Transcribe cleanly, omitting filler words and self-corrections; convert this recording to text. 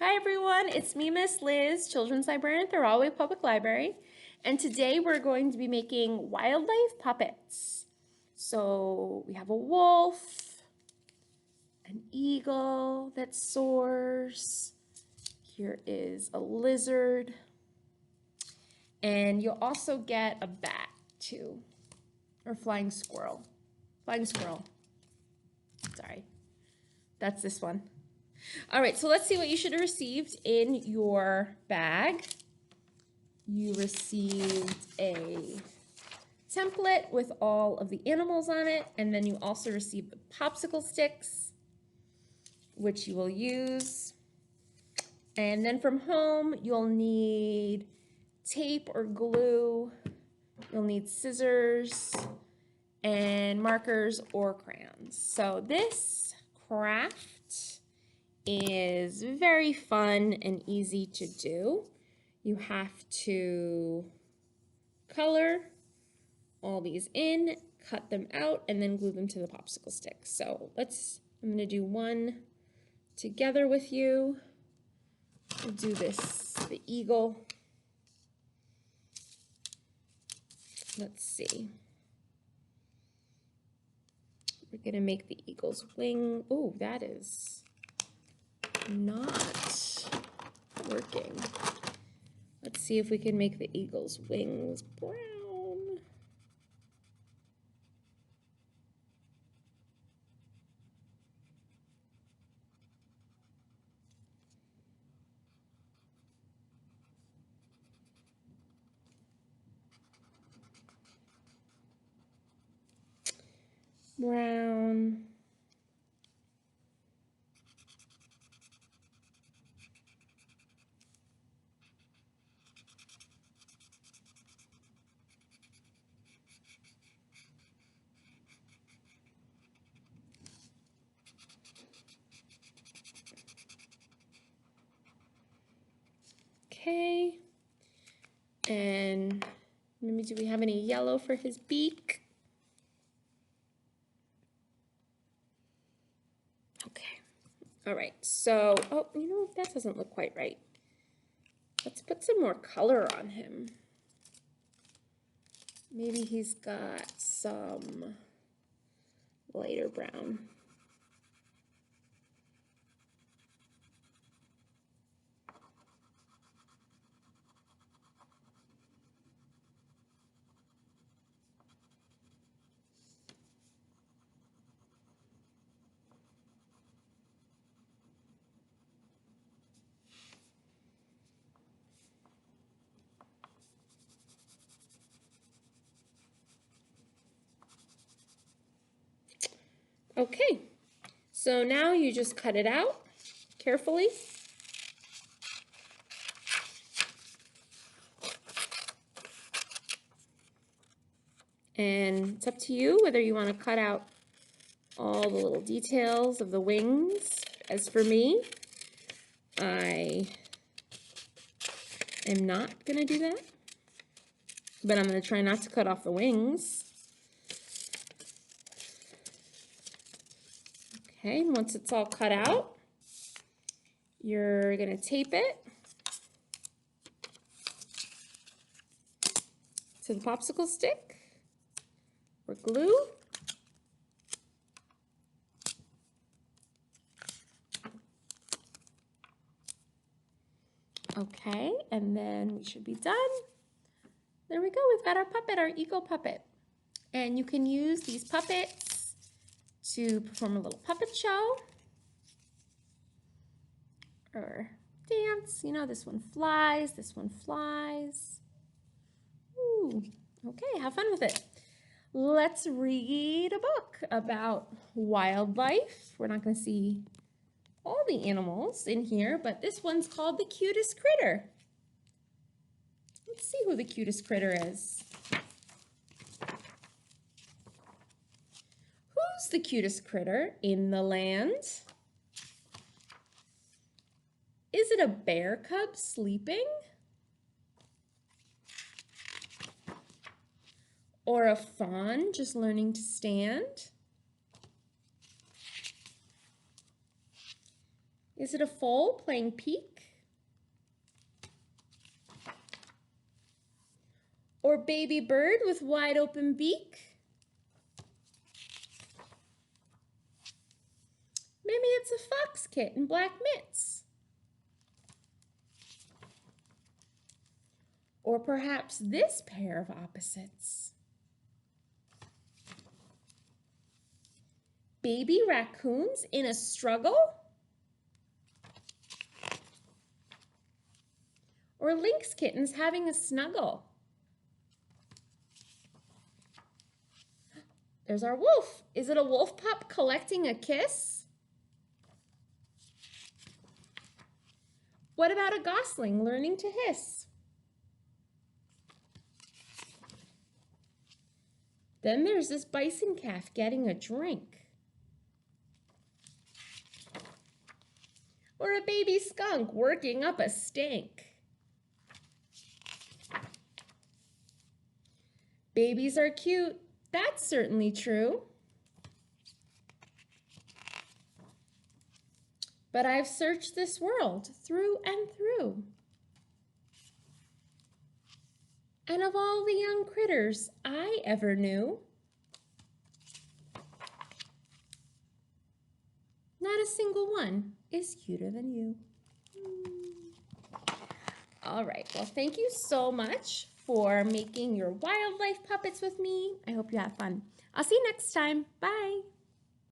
Hi everyone, it's me, Miss Liz, Children's Librarian at the Rahway Public Library, and today we're going to be making wildlife puppets. So we have a wolf, an eagle that soars, here is a lizard, and you'll also get a bat too, or flying squirrel. Sorry, that's this one. All right, so let's see what you should have received in your bag. You received a template with all of the animals on it, and then you also received the popsicle sticks, which you will use. And then from home, you'll need tape or glue, you'll need scissors, and markers or crayons. So this craft is very fun and easy to do. You have to color all these in, cut them out, and then glue them to the popsicle stick. So I'm gonna do one together with you. We'll do this, the eagle. Let's see. We're gonna make the eagle's wing. Oh, that is not working. Let's see if we can make the eagle's wings brown. Brown. Okay, and maybe do we have any yellow for his beak? Okay, all right, so, oh, you know, that doesn't look quite right. Let's put some more color on him. Maybe he's got some lighter brown. Okay, so now you just cut it out carefully. And it's up to you whether you want to cut out all the little details of the wings. As for me, I am not going to do that, but I'm going to try not to cut off the wings. Okay, once it's all cut out, you're going to tape it to the popsicle stick or glue. Okay, and then we should be done. There we go, we've got our puppet, our eagle puppet. And you can use these puppets to perform a little puppet show or dance. You know, this one flies, this one flies. Ooh, okay, have fun with it. Let's read a book about wildlife. We're not going to see all the animals in here, but this one's called The Cutest Critter. Let's see who the cutest critter is. Who's the cutest critter in the land? Is it a bear cub sleeping? Or a fawn just learning to stand? Is it a foal playing peek? Or baby bird with wide open beak? Maybe it's a fox kit in black mitts. Or perhaps this pair of opposites. Baby raccoons in a struggle? Or lynx kittens having a snuggle? There's our wolf. Is it a wolf pup collecting a kiss? What about a gosling learning to hiss? Then there's this bison calf getting a drink. Or a baby skunk working up a stink. Babies are cute. That's certainly true. But I've searched this world through and through. And of all the young critters I ever knew, not a single one is cuter than you. All right, well, thank you so much for making your wildlife puppets with me. I hope you have fun. I'll see you next time. Bye.